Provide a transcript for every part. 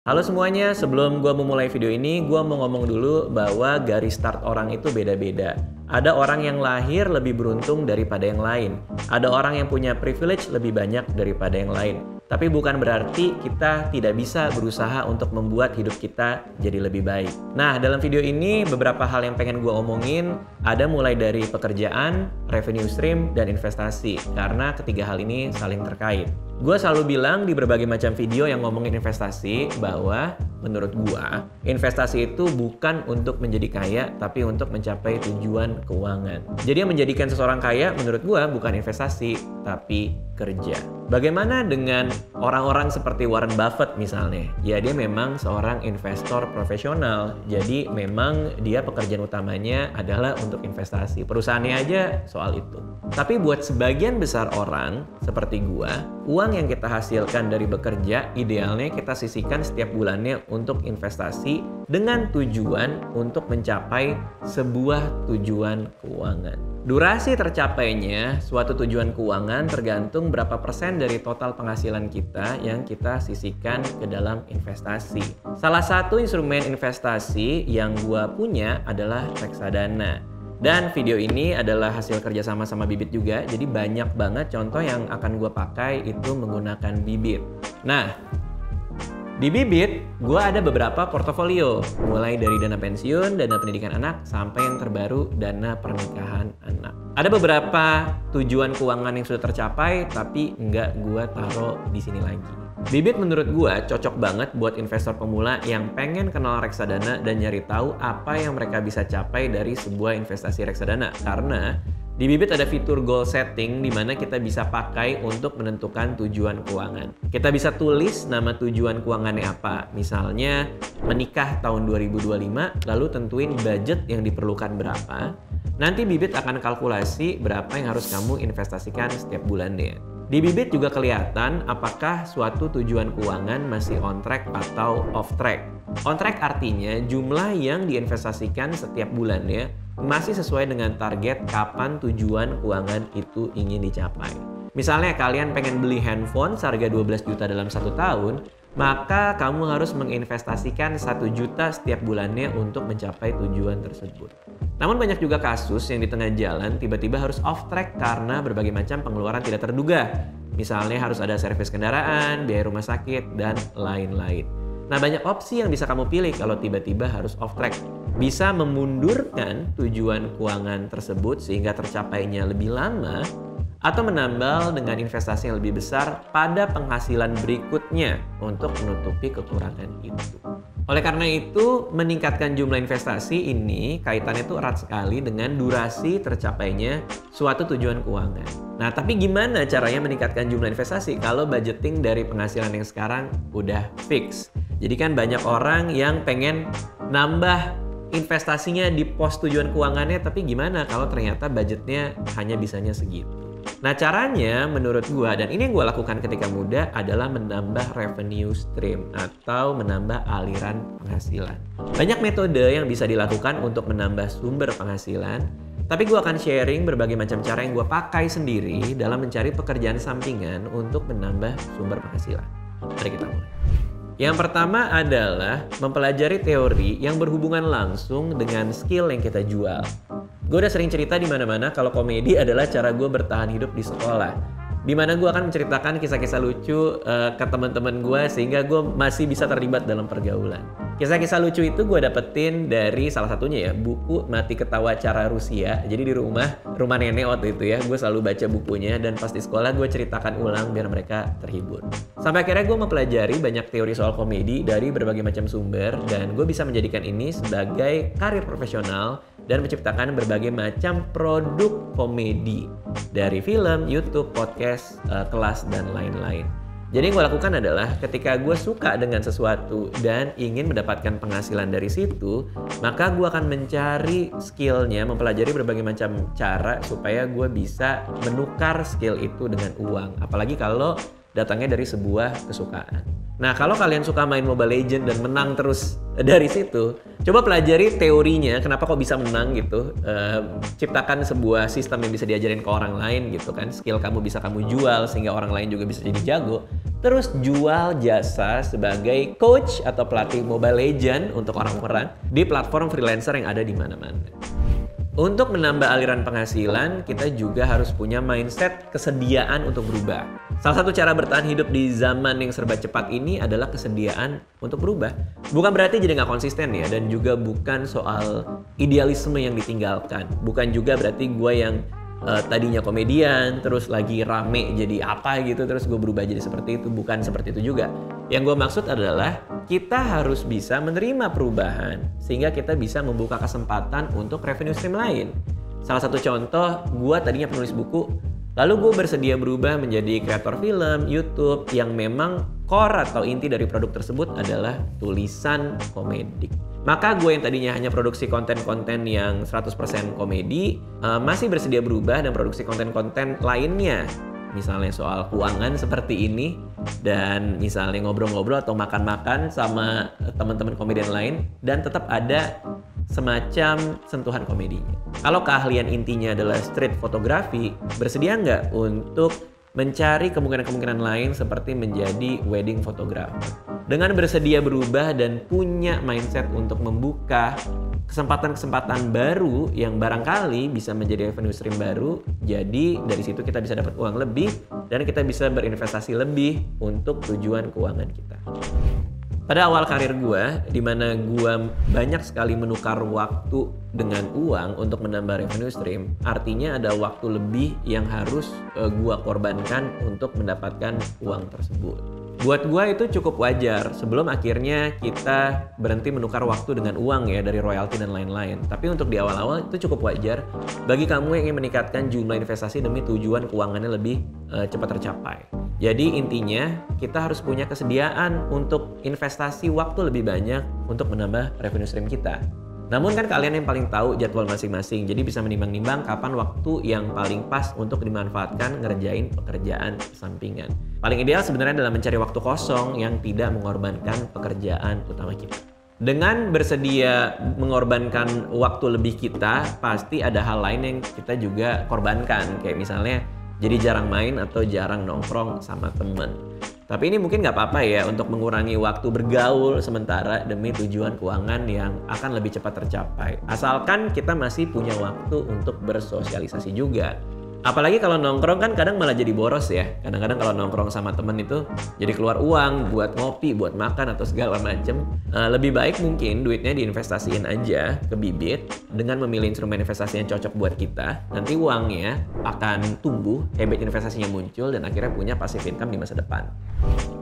Halo semuanya, sebelum gue memulai video ini, gue mau ngomong dulu bahwa garis start orang itu beda-beda. Ada orang yang lahir lebih beruntung daripada yang lain. Ada orang yang punya privilege lebih banyak daripada yang lain. Tapi bukan berarti kita tidak bisa berusaha untuk membuat hidup kita jadi lebih baik. Nah, dalam video ini beberapa hal yang pengen gue omongin, ada mulai dari pekerjaan, revenue stream, dan investasi. Karena ketiga hal ini saling terkait. Gue selalu bilang di berbagai macam video yang ngomongin investasi bahwa menurut gue investasi itu bukan untuk menjadi kaya tapi untuk mencapai tujuan keuangan. Jadi yang menjadikan seseorang kaya menurut gue bukan investasi tapi kerja. Bagaimana dengan orang-orang seperti Warren Buffett misalnya? Ya dia memang seorang investor profesional. Jadi memang dia pekerjaan utamanya adalah untuk investasi. Perusahaannya aja soal itu. Tapi buat sebagian besar orang seperti gua, uang yang kita hasilkan dari bekerja idealnya kita sisihkan setiap bulannya untuk investasi dengan tujuan untuk mencapai sebuah tujuan keuangan. Durasi tercapainya suatu tujuan keuangan tergantung berapa persen dari total penghasilan kita yang kita sisihkan ke dalam investasi. Salah satu instrumen investasi yang gua punya adalah reksadana. Dan video ini adalah hasil kerjasama sama Bibit juga, jadi banyak banget contoh yang akan gue pakai itu menggunakan Bibit. Nah, di Bibit gue ada beberapa portofolio, mulai dari dana pensiun, dana pendidikan anak, sampai yang terbaru dana pernikahan anak. Ada beberapa tujuan keuangan yang sudah tercapai, tapi nggak gue taruh di sini lagi. Bibit menurut gue cocok banget buat investor pemula yang pengen kenal reksadana dan nyari tahu apa yang mereka bisa capai dari sebuah investasi reksadana. Karena di Bibit ada fitur goal setting di mana kita bisa pakai untuk menentukan tujuan keuangan. Kita bisa tulis nama tujuan keuangannya apa. Misalnya menikah tahun 2025, lalu tentuin budget yang diperlukan berapa. Nanti Bibit akan kalkulasi berapa yang harus kamu investasikan setiap bulannya. Di Bibit juga kelihatan apakah suatu tujuan keuangan masih on track atau off track. On track artinya jumlah yang diinvestasikan setiap bulannya masih sesuai dengan target kapan tujuan keuangan itu ingin dicapai. Misalnya kalian pengen beli handphone seharga 12 juta dalam 1 tahun, maka kamu harus menginvestasikan 1 juta setiap bulannya untuk mencapai tujuan tersebut. Namun banyak juga kasus yang di tengah jalan tiba-tiba harus off track karena berbagai macam pengeluaran tidak terduga. Misalnya harus ada servis kendaraan, biaya rumah sakit, dan lain-lain. Nah, banyak opsi yang bisa kamu pilih kalau tiba-tiba harus off track. Bisa memundurkan tujuan keuangan tersebut sehingga tercapainya lebih lama, atau menambal dengan investasi yang lebih besar pada penghasilan berikutnya untuk menutupi kekurangan itu. Oleh karena itu, meningkatkan jumlah investasi ini kaitannya tuh erat sekali dengan durasi tercapainya suatu tujuan keuangan. Nah, tapi gimana caranya meningkatkan jumlah investasi kalau budgeting dari penghasilan yang sekarang udah fix? Jadi kan banyak orang yang pengen nambah investasinya di pos tujuan keuangannya, tapi gimana kalau ternyata budgetnya hanya bisanya segitu? Nah, caranya menurut gua, dan ini yang gua lakukan ketika muda, adalah menambah revenue stream atau menambah aliran penghasilan. Banyak metode yang bisa dilakukan untuk menambah sumber penghasilan, tapi gua akan sharing berbagai macam cara yang gua pakai sendiri dalam mencari pekerjaan sampingan untuk menambah sumber penghasilan. Mari kita mulai. Yang pertama adalah mempelajari teori yang berhubungan langsung dengan skill yang kita jual. Gue udah sering cerita di mana-mana kalau komedi adalah cara gue bertahan hidup di sekolah. Di mana gue akan menceritakan kisah-kisah lucu ke teman-teman gue sehingga gue masih bisa terlibat dalam pergaulan. Kisah-kisah lucu itu gue dapetin dari salah satunya ya buku Mati Ketawa Cara Rusia. Jadi di rumah nenek waktu itu ya gue selalu baca bukunya dan pas di sekolah gue ceritakan ulang biar mereka terhibur. Sampai akhirnya gue mempelajari banyak teori soal komedi dari berbagai macam sumber dan gue bisa menjadikan ini sebagai karir profesional dan menciptakan berbagai macam produk komedi dari film, YouTube, podcast, kelas, dan lain-lain. Jadi yang gue lakukan adalah ketika gue suka dengan sesuatu dan ingin mendapatkan penghasilan dari situ, maka gue akan mencari skillnya, mempelajari berbagai macam cara supaya gue bisa menukar skill itu dengan uang. Apalagi kalau datangnya dari sebuah kesukaan. Nah, kalau kalian suka main Mobile Legends dan menang terus dari situ, coba pelajari teorinya kenapa kok bisa menang gitu. Ciptakan sebuah sistem yang bisa diajarin ke orang lain gitu kan. Skill kamu bisa kamu jual sehingga orang lain juga bisa jadi jago. Terus jual jasa sebagai coach atau pelatih Mobile Legends untuk orang-orang di platform freelancer yang ada di mana-mana. Untuk menambah aliran penghasilan, kita juga harus punya mindset kesediaan untuk berubah. Salah satu cara bertahan hidup di zaman yang serba cepat ini adalah kesediaan untuk berubah. Bukan berarti jadi nggak konsisten ya, dan juga bukan soal idealisme yang ditinggalkan. Bukan juga berarti gue yang tadinya komedian, terus lagi rame jadi apa gitu, terus gue berubah jadi seperti itu. Bukan seperti itu juga. Yang gue maksud adalah kita harus bisa menerima perubahan sehingga kita bisa membuka kesempatan untuk revenue stream lain. Salah satu contoh, gue tadinya penulis buku, lalu gue bersedia berubah menjadi kreator film, YouTube yang memang core atau inti dari produk tersebut adalah tulisan komedi. Maka gue yang tadinya hanya produksi konten-konten yang 100% komedi, masih bersedia berubah dan produksi konten-konten lainnya. Misalnya soal keuangan seperti ini, dan misalnya ngobrol-ngobrol atau makan-makan sama teman-teman komedian lain, dan tetap ada semacam sentuhan komedinya. Kalau keahlian intinya adalah street photography, bersedia nggak untuk mencari kemungkinan-kemungkinan lain seperti menjadi wedding photographer? Dengan bersedia berubah dan punya mindset untuk membuka kesempatan-kesempatan baru yang barangkali bisa menjadi revenue stream baru, jadi dari situ kita bisa dapat uang lebih dan kita bisa berinvestasi lebih untuk tujuan keuangan kita. Pada awal karir gue, di mana gue banyak sekali menukar waktu dengan uang untuk menambah revenue stream, artinya ada waktu lebih yang harus gue korbankan untuk mendapatkan uang tersebut. Buat gue itu cukup wajar sebelum akhirnya kita berhenti menukar waktu dengan uang ya, dari royalti dan lain-lain. Tapi untuk di awal-awal itu cukup wajar bagi kamu yang ingin meningkatkan jumlah investasi demi tujuan keuangannya lebih cepat tercapai. Jadi intinya kita harus punya kesediaan untuk investasi waktu lebih banyak untuk menambah revenue stream kita. Namun kan kalian yang paling tahu jadwal masing-masing, jadi bisa menimbang-nimbang kapan waktu yang paling pas untuk dimanfaatkan ngerjain pekerjaan sampingan. Paling ideal sebenarnya adalah mencari waktu kosong yang tidak mengorbankan pekerjaan utama kita. Dengan bersedia mengorbankan waktu lebih kita, pasti ada hal lain yang kita juga korbankan. Kayak misalnya jadi jarang main atau jarang nongkrong sama temen. Tapi ini mungkin nggak apa-apa ya untuk mengurangi waktu bergaul sementara demi tujuan keuangan yang akan lebih cepat tercapai. Asalkan kita masih punya waktu untuk bersosialisasi juga. Apalagi kalau nongkrong kan kadang malah jadi boros ya. Kadang-kadang kalau nongkrong sama temen itu jadi keluar uang buat ngopi, buat makan atau segala macem. Lebih baik mungkin duitnya diinvestasiin aja ke bibit dengan memilih instrumen investasi yang cocok buat kita. Nanti uangnya akan tumbuh, habit investasinya muncul dan akhirnya punya passive income di masa depan.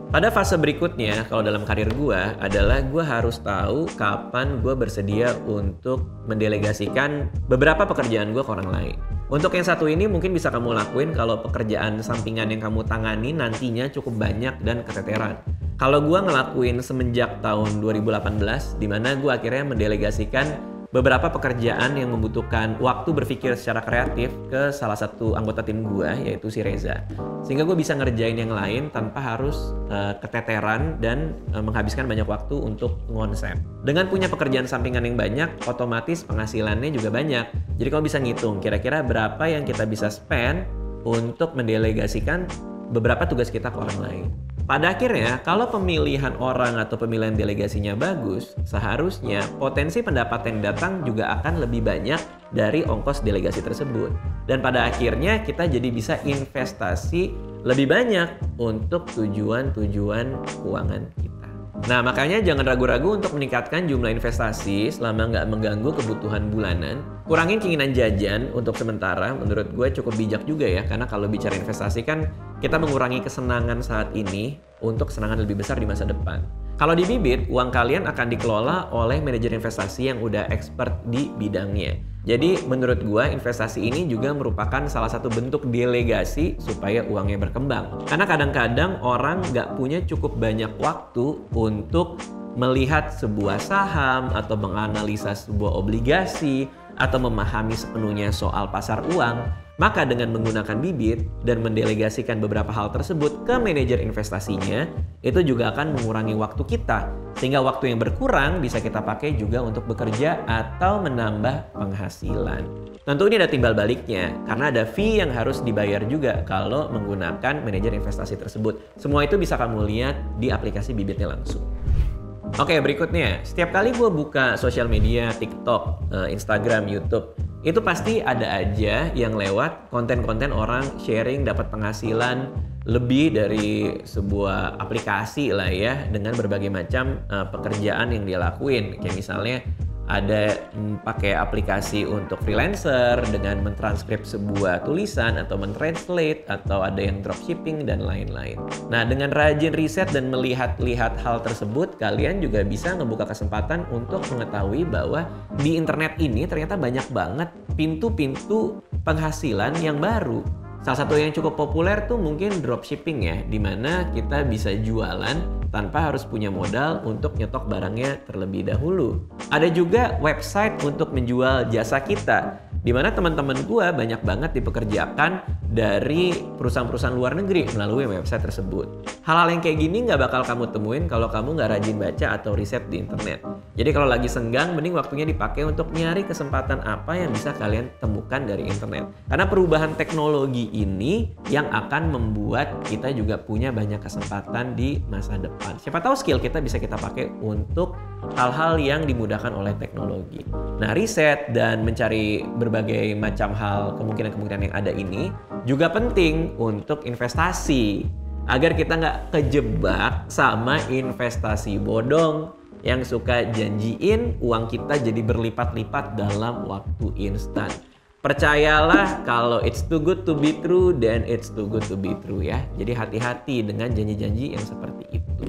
Pada fase berikutnya, kalau dalam karir gue adalah gue harus tahu kapan gue bersedia untuk mendelegasikan beberapa pekerjaan gue ke orang lain. Untuk yang satu ini mungkin bisa kamu lakuin kalau pekerjaan sampingan yang kamu tangani nantinya cukup banyak dan keteteran. Kalau gue ngelakuin semenjak tahun 2018, di mana gue akhirnya mendelegasikan beberapa pekerjaan yang membutuhkan waktu berpikir secara kreatif ke salah satu anggota tim gue, yaitu si Reza. Sehingga gue bisa ngerjain yang lain tanpa harus keteteran dan menghabiskan banyak waktu untuk ngonsep. Dengan punya pekerjaan sampingan yang banyak, otomatis penghasilannya juga banyak. Jadi kamu bisa ngitung kira-kira berapa yang kita bisa spend untuk mendelegasikan beberapa tugas kita ke orang lain. Pada akhirnya, kalau pemilihan orang atau pemilihan delegasinya bagus, seharusnya potensi pendapatan yang datang juga akan lebih banyak dari ongkos delegasi tersebut. Dan pada akhirnya kita jadi bisa investasi lebih banyak untuk tujuan-tujuan keuangan kita. Nah, makanya jangan ragu-ragu untuk meningkatkan jumlah investasi selama nggak mengganggu kebutuhan bulanan. Kurangin keinginan jajan untuk sementara, menurut gue cukup bijak juga ya. Karena kalau bicara investasi kan kita mengurangi kesenangan saat ini untuk kesenangan lebih besar di masa depan. Kalau di Bibit, uang kalian akan dikelola oleh manajer investasi yang udah expert di bidangnya. Jadi menurut gue investasi ini juga merupakan salah satu bentuk delegasi supaya uangnya berkembang. Karena kadang-kadang orang nggak punya cukup banyak waktu untuk melihat sebuah saham atau menganalisa sebuah obligasi atau memahami sepenuhnya soal pasar uang, maka dengan menggunakan Bibit dan mendelegasikan beberapa hal tersebut ke manajer investasinya, itu juga akan mengurangi waktu kita. Sehingga waktu yang berkurang bisa kita pakai juga untuk bekerja atau menambah penghasilan. Tentu ini ada timbal baliknya, karena ada fee yang harus dibayar juga kalau menggunakan manajer investasi tersebut. Semua itu bisa kamu lihat di aplikasi Bibitnya langsung. Oke, berikutnya, setiap kali gue buka sosial media, TikTok, Instagram, YouTube, itu pasti ada aja yang lewat konten-konten orang sharing dapat penghasilan lebih dari sebuah aplikasi lah ya, dengan berbagai macam pekerjaan yang dia lakuin. Kayak misalnya ada pakai aplikasi untuk freelancer dengan mentranskrip sebuah tulisan atau mentranslate, atau ada yang dropshipping dan lain-lain. Nah, dengan rajin riset dan melihat-lihat hal tersebut, kalian juga bisa ngebuka kesempatan untuk mengetahui bahwa di internet ini ternyata banyak banget pintu-pintu penghasilan yang baru. Salah satu yang cukup populer tuh mungkin dropshipping ya, dimana kita bisa jualan tanpa harus punya modal untuk nyetok barangnya terlebih dahulu. Ada juga website untuk menjual jasa kita, dimana teman-teman gua banyak banget dipekerjakan dari perusahaan-perusahaan luar negeri melalui website tersebut. Hal-hal yang kayak gini nggak bakal kamu temuin kalau kamu nggak rajin baca atau riset di internet. Jadi kalau lagi senggang, mending waktunya dipakai untuk nyari kesempatan apa yang bisa kalian temukan dari internet. Karena perubahan teknologi ini yang akan membuat kita juga punya banyak kesempatan di masa depan. Siapa tahu skill kita bisa kita pakai untuk hal-hal yang dimudahkan oleh teknologi. Nah, riset dan mencari berbagai macam hal, kemungkinan-kemungkinan yang ada ini juga penting untuk investasi, agar kita nggak kejebak sama investasi bodong yang suka janjiin uang kita jadi berlipat-lipat dalam waktu instan. Percayalah, kalau it's too good to be true, then it's too good to be true ya. Jadi hati-hati dengan janji-janji yang seperti itu.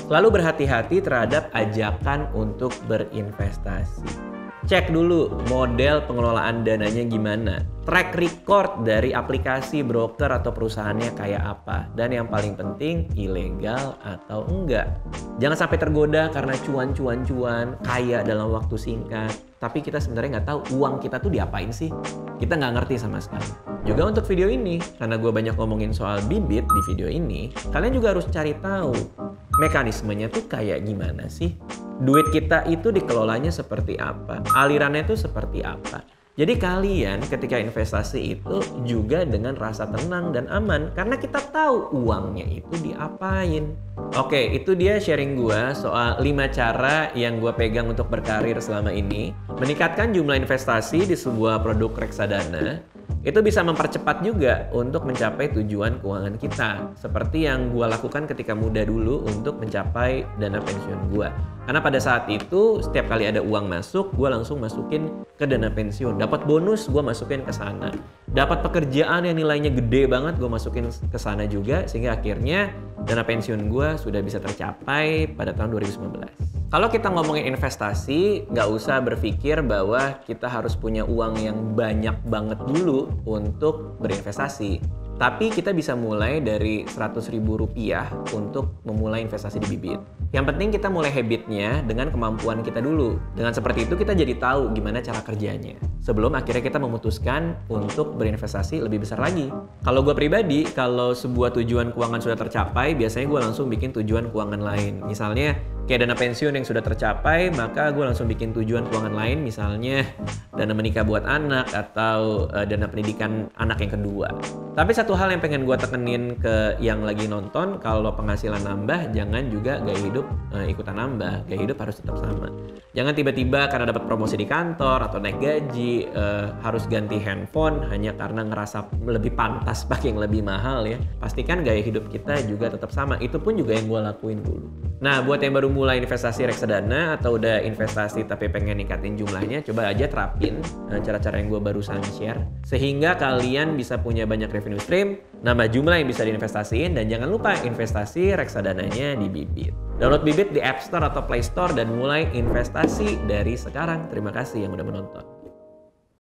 Selalu berhati-hati terhadap ajakan untuk berinvestasi. Cek dulu model pengelolaan dananya gimana. Track record dari aplikasi, broker, atau perusahaannya kayak apa. Dan yang paling penting, ilegal atau enggak. Jangan sampai tergoda karena cuan-cuan-cuan, kaya dalam waktu singkat. Tapi kita sebenarnya nggak tahu uang kita tuh diapain sih. Kita nggak ngerti sama sekali. Juga untuk video ini, karena gue banyak ngomongin soal Bibit di video ini, kalian juga harus cari tahu mekanismenya tuh kayak gimana sih. Duit kita itu dikelolanya seperti apa, alirannya itu seperti apa. Jadi kalian ketika investasi itu juga dengan rasa tenang dan aman, karena kita tahu uangnya itu diapain. Oke, itu dia sharing gue soal 5 cara yang gue pegang untuk berkarir selama ini. Meningkatkan jumlah investasi di sebuah produk reksadana itu bisa mempercepat juga untuk mencapai tujuan keuangan kita. Seperti yang gue lakukan ketika muda dulu untuk mencapai dana pensiun gue. Karena pada saat itu setiap kali ada uang masuk, gue langsung masukin ke dana pensiun. Dapat bonus, gue masukin ke sana. Dapat pekerjaan yang nilainya gede banget, gue masukin ke sana juga. Sehingga akhirnya dana pensiun gue sudah bisa tercapai pada tahun 2019. Kalau kita ngomongin investasi, nggak usah berpikir bahwa kita harus punya uang yang banyak banget dulu untuk berinvestasi. Tapi kita bisa mulai dari Rp100.000 untuk memulai investasi di Bibit. Yang penting kita mulai habitnya dengan kemampuan kita dulu. Dengan seperti itu kita jadi tahu gimana cara kerjanya. Sebelum akhirnya kita memutuskan untuk berinvestasi lebih besar lagi. Kalau gue pribadi, kalau sebuah tujuan keuangan sudah tercapai, biasanya gue langsung bikin tujuan keuangan lain. Misalnya kayak dana pensiun yang sudah tercapai, maka gue langsung bikin tujuan keuangan lain, misalnya dana menikah buat anak atau dana pendidikan anak yang kedua. Tapi satu hal yang pengen gue tekenin ke yang lagi nonton, kalau penghasilan nambah, jangan juga gaya hidup ikutan nambah. Gaya hidup harus tetap sama. Jangan tiba-tiba karena dapat promosi di kantor atau naik gaji, harus ganti handphone hanya karena ngerasa lebih pantas pakai yang lebih mahal ya. Pastikan gaya hidup kita juga tetap sama. Itu pun juga yang gue lakuin dulu. Nah, buat yang baru mulai investasi reksadana atau udah investasi tapi pengen ningkatin jumlahnya, coba aja terapin cara-cara yang gue barusan share. Sehingga kalian bisa punya banyak revenue stream, nambah jumlah yang bisa diinvestasiin, dan jangan lupa investasi reksadananya di Bibit. Download Bibit di App Store atau Play Store dan mulai investasi dari sekarang. Terima kasih yang udah menonton.